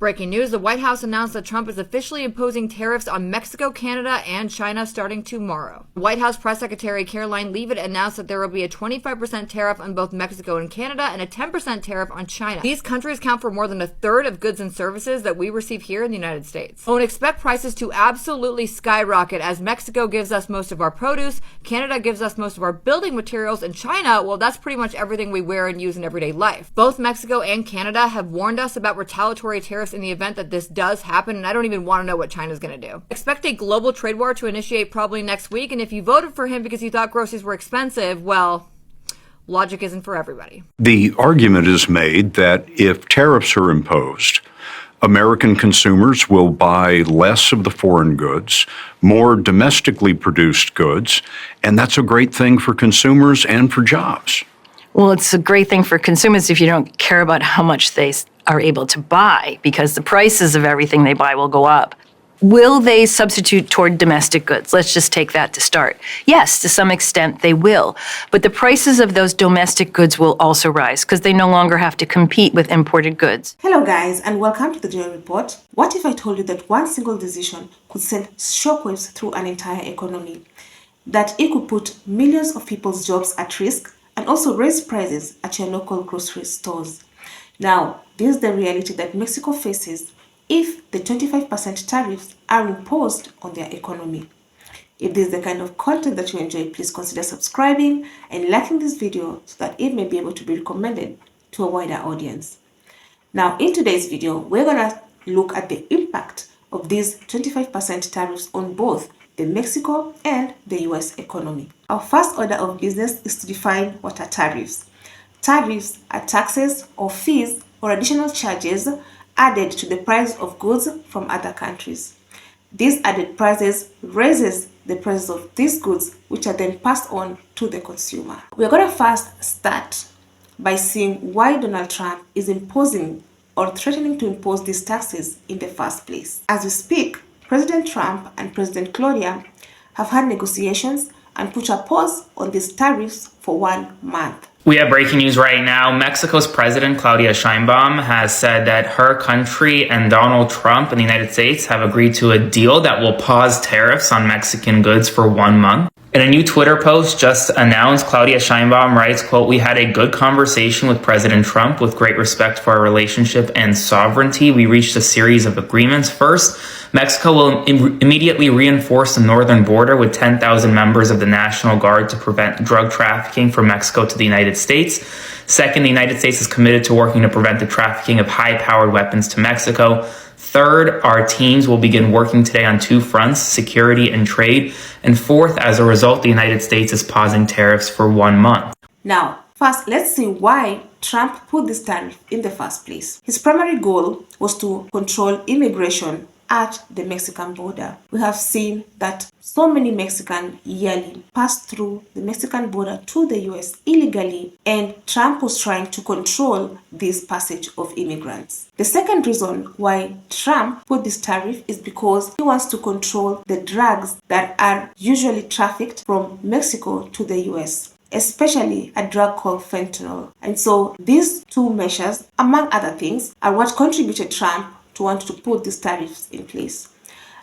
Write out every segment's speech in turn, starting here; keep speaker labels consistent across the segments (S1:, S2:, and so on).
S1: Breaking news, the White House announced that Trump is officially imposing tariffs on Mexico, Canada, and China starting tomorrow. White House Press Secretary Caroline Leavitt announced that there will be a 25% tariff on both Mexico and Canada and a 10% tariff on China. These countries count for more than a third of goods and services that we receive here in the United States. And expect prices to absolutely skyrocket as Mexico gives us most of our produce, Canada gives us most of our building materials, and China, well, that's pretty much everything we wear and use in everyday life. Both Mexico and Canada have warned us about retaliatory tariffs in the event that this does happen, and I don't even want to know what China's going to do. Expect a global trade war to initiate probably next week, and if you voted for him because you thought groceries were expensive, well, logic isn't for everybody.
S2: The argument is made that if tariffs are imposed, American consumers will buy less of the foreign goods, more domestically produced goods, and that's a great thing for consumers and for jobs.
S3: Well, it's a great thing for consumers if you don't care about how much they are able to buy, because the prices of everything they buy will go up. Will they substitute toward domestic goods? Let's just take that to start. Yes, to some extent they will. But the prices of those domestic goods will also rise because they no longer have to compete with imported goods.
S4: Hello guys, and welcome to the Daily Report. What if I told you that one single decision could send shockwaves through an entire economy? That it could put millions of people's jobs at risk and also raise prices at your local grocery stores. Now, this is the reality that Mexico faces if the 25% tariffs are imposed on their economy. If this is the kind of content that you enjoy, please consider subscribing and liking this video so that it may be able to be recommended to a wider audience. Now, in today's video, we're going to look at the impact of these 25% tariffs on both the Mexico and the US economy. Our first order of business is to define what are tariffs. Tariffs are taxes or fees or additional charges added to the price of goods from other countries. These added prices raises the prices of these goods, which are then passed on to the consumer. We're going to first start by seeing why Donald Trump is imposing or threatening to impose these taxes in the first place. As we speak, President Trump and President Claudia have had negotiations and put a pause on these tariffs for 1 month.
S5: We have breaking news right now. Mexico's President Claudia Sheinbaum has said that her country and Donald Trump in the United States have agreed to a deal that will pause tariffs on Mexican goods for 1 month. In a new Twitter post just announced, Claudia Sheinbaum writes, quote, "We had a good conversation with President Trump with great respect for our relationship and sovereignty. We reached a series of agreements. First, Mexico will immediately reinforce the northern border with 10,000 members of the National Guard to prevent drug trafficking from Mexico to the United States. Second, the United States is committed to working to prevent the trafficking of high-powered weapons to Mexico. Third, our teams will begin working today on 2 fronts, security and trade. And fourth, as a result, the United States is pausing tariffs for 1 month."
S4: Now, first, let's see why Trump put this tariff in the first place. His primary goal was to control immigration at the Mexican border. We have seen that so many Mexicans yearly pass through the Mexican border to the US illegally, and Trump was trying to control this passage of immigrants. The second reason why Trump put this tariff is because he wants to control the drugs that are usually trafficked from Mexico to the US, especially a drug called fentanyl. And so these two measures, among other things, are what contributed Trump to want to put these tariffs in place.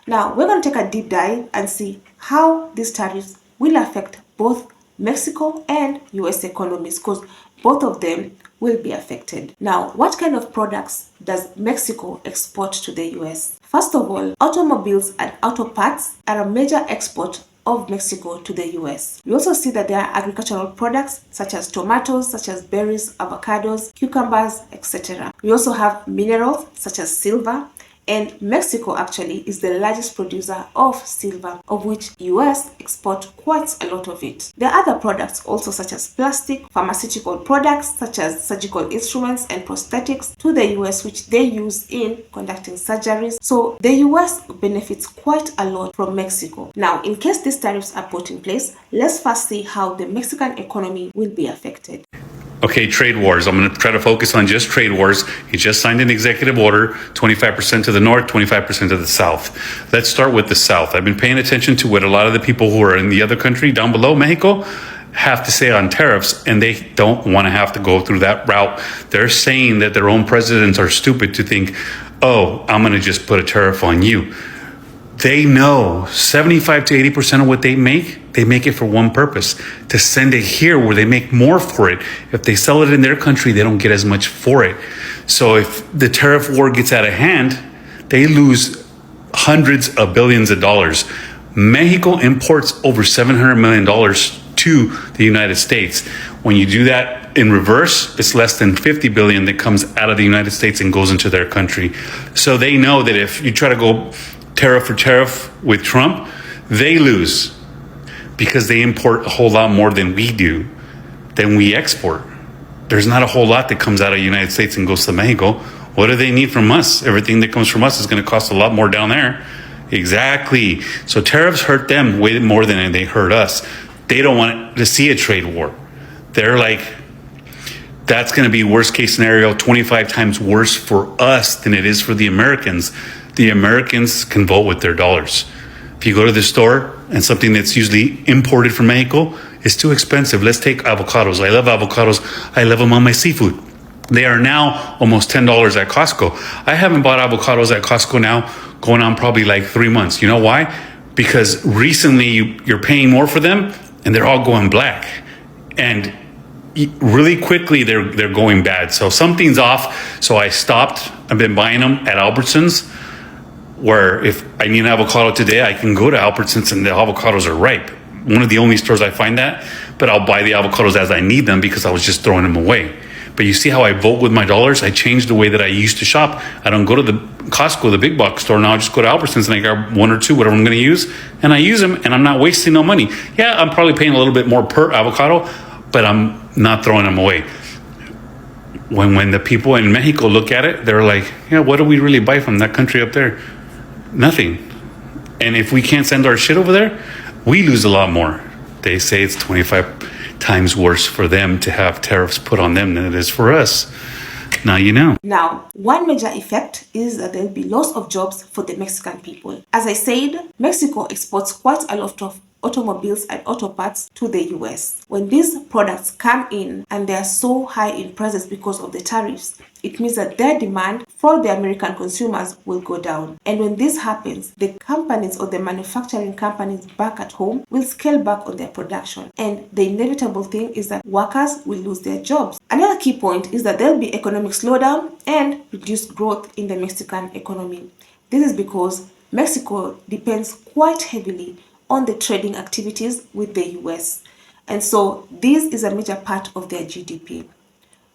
S4: Now, we're going to take a deep dive and see how these tariffs will affect both Mexico and US economies, because both of them will be affected. Now, what kind of products does Mexico export to the US? First of all, automobiles and auto parts are a major export of Mexico to the US. We also see that there are agricultural products such as tomatoes, such as berries, avocados, cucumbers, etc. We also have minerals such as silver, and Mexico actually is the largest producer of silver, of which US export quite a lot of it. There are other products also such as plastic, pharmaceutical products such as surgical instruments and prosthetics to the US, which they use in conducting surgeries. So the US benefits quite a lot from Mexico. Now, in case these tariffs are put in place, let's first see how the Mexican economy will be affected.
S6: Okay, trade wars. I'm going to try to focus on just trade wars. He just signed an executive order, 25% to the north, 25% to the south. Let's start with the south. I've been paying attention to what a lot of the people who are in the other country down below, Mexico, have to say on tariffs, and they don't want to have to go through that route. They're saying that their own presidents are stupid to think oh, I'm going to just put a tariff on you. They know 75 to 80% of what they make it for one purpose, to send it here where they make more for it. If they sell it in their country, they don't get as much for it. So if the tariff war gets out of hand, they lose hundreds of billions of dollars. Mexico imports over $700 million to the United States. When you do that in reverse, it's less than 50 billion that comes out of the United States and goes into their country. So they know that if you try to go tariff for tariff with Trump, they lose because they import a whole lot more than we do, than we export. There's not a whole lot that comes out of the United States and goes to Mexico. What do they need from us? Everything that comes from us is going to cost a lot more down there. Exactly. So tariffs hurt them way more than they hurt us. They don't want to see a trade war. They're like, that's going to be worst case scenario, 25 times worse for us than it is for the Americans. The Americans can vote with their dollars. If you go to the store and something that's usually imported from Mexico is too expensive. Let's take avocados. I love avocados. I love them on my seafood. They are now almost $10 at Costco. I haven't bought avocados at Costco now going on probably like 3 months. You know why? Because recently you're paying more for them and they're all going black. And really quickly they're going bad. So something's off. So I stopped. I've been buying them at Albertsons, where if I need an avocado today, I can go to Albertsons and the avocados are ripe. One of the only stores I find that, but I'll buy the avocados as I need them because I was just throwing them away. But you see how I vote with my dollars? I changed the way that I used to shop. I don't go to the Costco, the big box store. Now I just go to Albertsons and I grab one or two, whatever I'm going to use, and I use them, and I'm not wasting no money. Yeah, I'm probably paying a little bit more per avocado, but I'm not throwing them away. When the people in Mexico look at it, they're like, yeah, what do we really buy from that country up there? Nothing. And if we can't send our shit over there, we lose a lot more. They say it's 25 times worse for them to have tariffs put on them than it is for us. Now you know.
S4: Now, one major effect is that there will be loss of jobs for the Mexican people. As I said, Mexico exports quite a lot of automobiles and auto parts to the US. When these products come in and they are so high in prices because of the tariffs, it means that their demand for the American consumers will go down. And when this happens, the companies or the manufacturing companies back at home will scale back on their production. And the inevitable thing is that workers will lose their jobs. Another key point is that there will be economic slowdown and reduced growth in the Mexican economy. This is because Mexico depends quite heavily on the trading activities with the US. And so this is a major part of their GDP.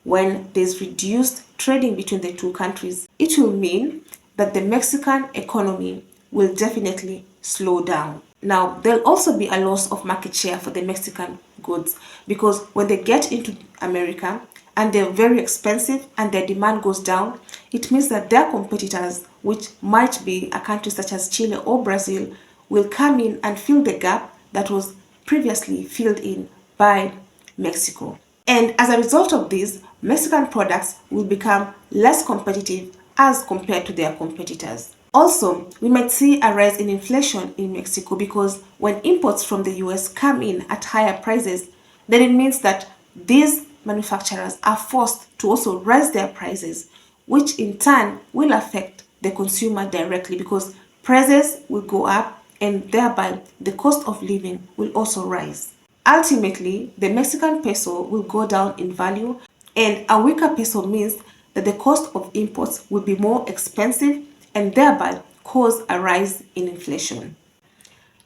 S4: When there's reduced trading between the two countries, it will mean that the Mexican economy will definitely slow down. Now, there'll also be a loss of market share for the Mexican goods, because when they get into America and they're very expensive and their demand goes down, it means that their competitors, which might be a country such as Chile or Brazil, will come in and fill the gap that was previously filled in by Mexico. And as a result of this, Mexican products will become less competitive as compared to their competitors. Also, we might see a rise in inflation in Mexico, because when imports from the US come in at higher prices, then it means that these manufacturers are forced to also raise their prices, which in turn will affect the consumer directly, because prices will go up and thereby the cost of living will also rise. Ultimately, the Mexican peso will go down in value, and a weaker peso means that the cost of imports will be more expensive and thereby cause a rise in inflation.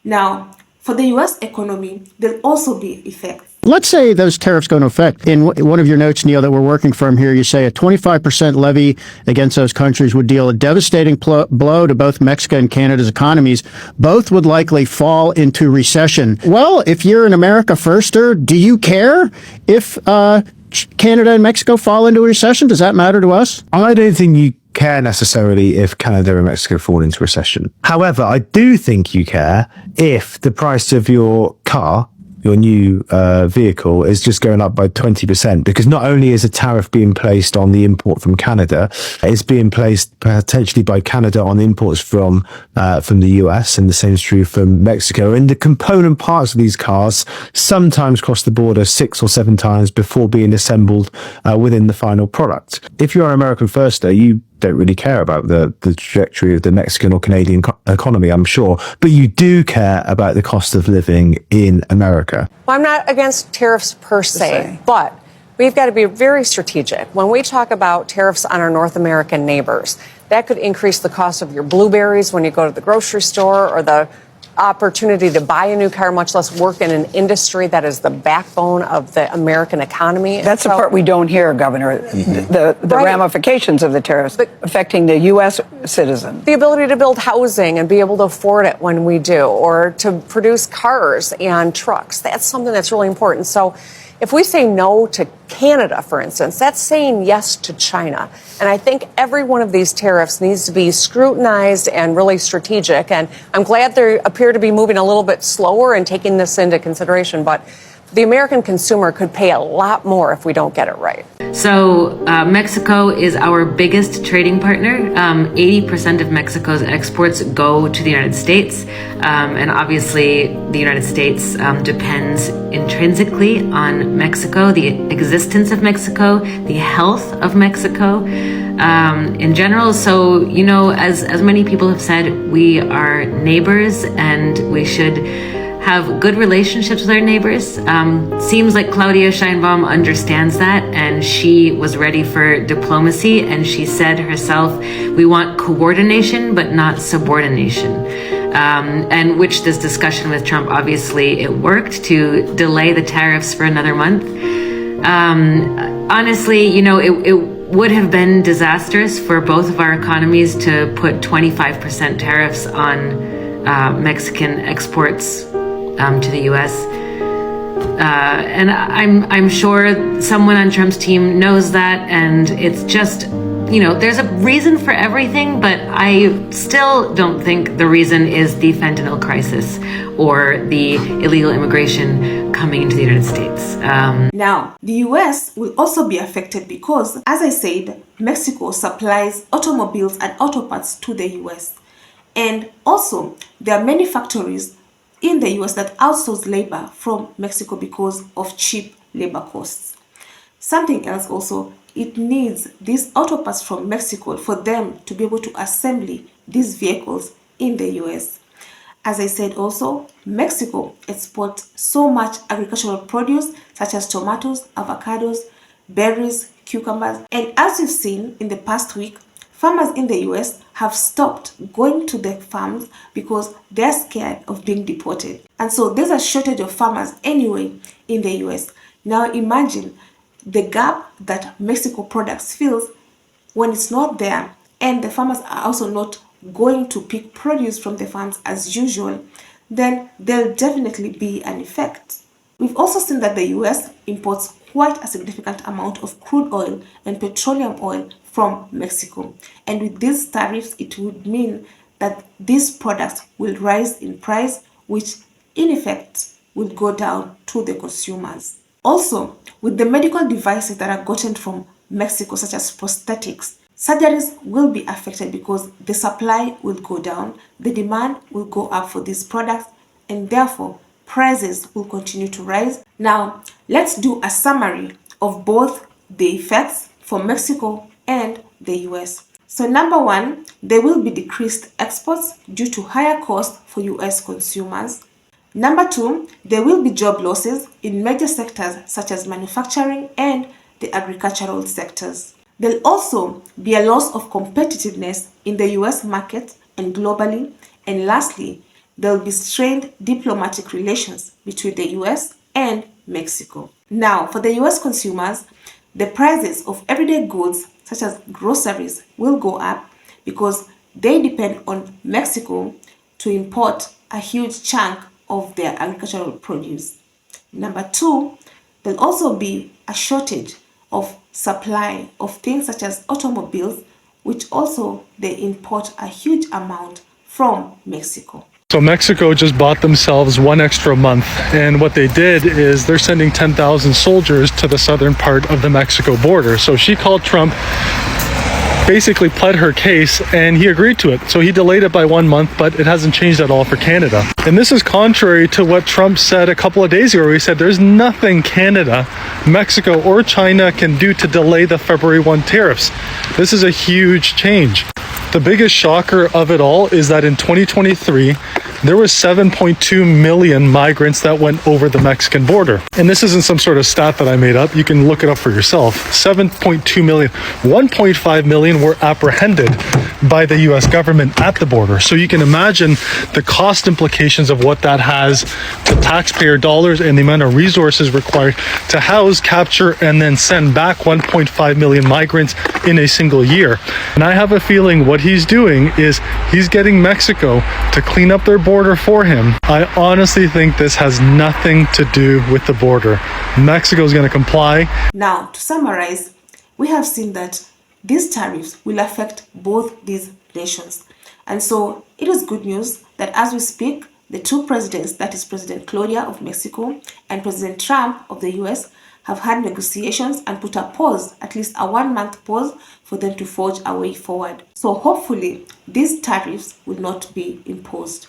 S4: Now, for the US economy, there'll also be effects.
S7: Let's say those tariffs go into effect. In one of your notes, Neil, that we're working from here, you say a 25% levy against those countries would deal a devastating blow to both Mexico and Canada's economies. Both would likely fall into recession. Well, if you're an America firster, do you care if Canada and Mexico fall into a recession? Does that matter to us?
S8: I don't think you care necessarily if Canada and Mexico fall into recession. However, I do think you care if the price of your car, your new vehicle, is just going up by 20%, because not only is a tariff being placed on the import from Canada, it's being placed potentially by Canada on imports from the US, and the same is true from Mexico. And the component parts of these cars sometimes cross the border 6 or 7 times before being assembled within the final product. If you're an American firster, you don't really care about the trajectory of the Mexican or Canadian economy, I'm sure. But you do care about the cost of living in America.
S9: Well, I'm not against tariffs per se, but we've got to be very strategic. When we talk about tariffs on our North American neighbors, that could increase the cost of your blueberries when you go to the grocery store, or the opportunity to buy a new car, much less work in an industry that is the backbone of the American economy.
S10: That's the part we don't hear, Governor, the
S9: Right.
S10: ramifications of the tariffs affecting the U.S. citizen.
S9: The ability to build housing and be able to afford it when we do, or to produce cars and trucks. That's something that's really important. So if we say no to Canada, for instance, that's saying yes to China. And I think every one of these tariffs needs to be scrutinized and really strategic. And I'm glad they appear to be moving a little bit slower and taking this into consideration. But the American consumer could pay a lot more if we don't get it right.
S11: So Mexico is our biggest trading partner. 80% of Mexico's exports go to the United States. And obviously, the United States depends intrinsically on Mexico, the existence of Mexico, the health of Mexico in general. So, you know, as many people have said, we are neighbors and we should have good relationships with our neighbors. Seems like Claudia Sheinbaum understands that, and she was ready for diplomacy, and she said herself, we want coordination but not subordination. And which this discussion with Trump, obviously it worked to delay the tariffs for another month. Honestly, you know, it would have been disastrous for both of our economies to put 25% tariffs on Mexican exports to the U.S. And I'm sure someone on Trump's team knows that, and it's just, you know, there's a reason for everything, but I still don't think the reason is the fentanyl crisis or the illegal immigration coming into the United States.
S4: Now, the US will also be affected because, as I said, Mexico supplies automobiles and auto parts to the US. And also, there are many factories in the US that outsource labor from Mexico because of cheap labor costs. Something else also, it needs these auto parts from Mexico for them to be able to assemble these vehicles in the US. As I said also, Mexico exports so much agricultural produce such as tomatoes, avocados, berries, cucumbers, and as you've seen in the past week, farmers in the US have stopped going to their farms because they're scared of being deported. And so there's a shortage of farmers anyway in the US. Now imagine the gap that Mexico products fills when it's not there, and the farmers are also not going to pick produce from the farms as usual, then there'll definitely be an effect. We've also seen that the US imports quite a significant amount of crude oil and petroleum oil from Mexico. And with these tariffs, it would mean that these products will rise in price, which in effect will go down to the consumers. Also, with the medical devices that are gotten from Mexico, such as prosthetics, surgeries will be affected because the supply will go down, the demand will go up for these products, and therefore prices will continue to rise. Now, let's do a summary of both the effects for Mexico and the US. So number one, there will be decreased exports due to higher costs for US consumers. Number two, there will be job losses in major sectors such as manufacturing and the agricultural sectors. There'll also be a loss of competitiveness in the US market and globally. And lastly, there'll be strained diplomatic relations between the US and Mexico. Now, for the US consumers, the prices of everyday goods such as groceries will go up because they depend on Mexico to import a huge chunk of their agricultural produce. Number two, there'll also be a shortage of supply of things such as automobiles, which also they import a huge amount from Mexico.
S12: So Mexico just bought themselves one extra month, and what they did is they're sending 10,000 soldiers to the southern part of the Mexico border. So she called Trump basically pled her case and he agreed to it. So he delayed it by 1 month, but it hasn't changed at all for Canada. And this is contrary to what Trump said a couple of days ago, where he said there's nothing Canada, Mexico, or China can do to delay the February 1 tariffs. This is a huge change. The biggest shocker of it all is that in 2023, there was 7.2 million migrants that went over the Mexican border. And this isn't some sort of stat that I made up. You can look it up for yourself. 7.2 million. 1.5 million were apprehended by the U.S. government at the border. So you can imagine the cost implications of what that has to taxpayer dollars and the amount of resources required to house, capture, and then send back 1.5 million migrants in a single year. And I have a feeling what he's doing is he's getting Mexico to clean up their border for him. I honestly think this has nothing to do with the border. Mexico is going to comply.
S4: Now, to summarize, we have seen that these tariffs will affect both these nations. And so it is good news that as we speak, the two presidents, that is President Claudia of Mexico and President Trump of the US, have had negotiations and put a pause, at least a 1 month pause, for them to forge a way forward. So hopefully these tariffs will not be imposed.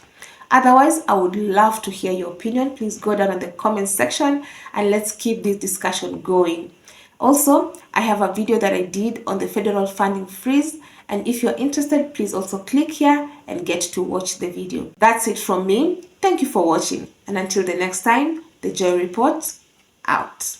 S4: Otherwise, I would love to hear your opinion. Please go down in the comment section and let's keep this discussion going. Also, I have a video that I did on the federal funding freeze, and if you're interested, please also click here and get to watch the video. That's it from me. Thank you for watching, and until the next time, the Joy Report out.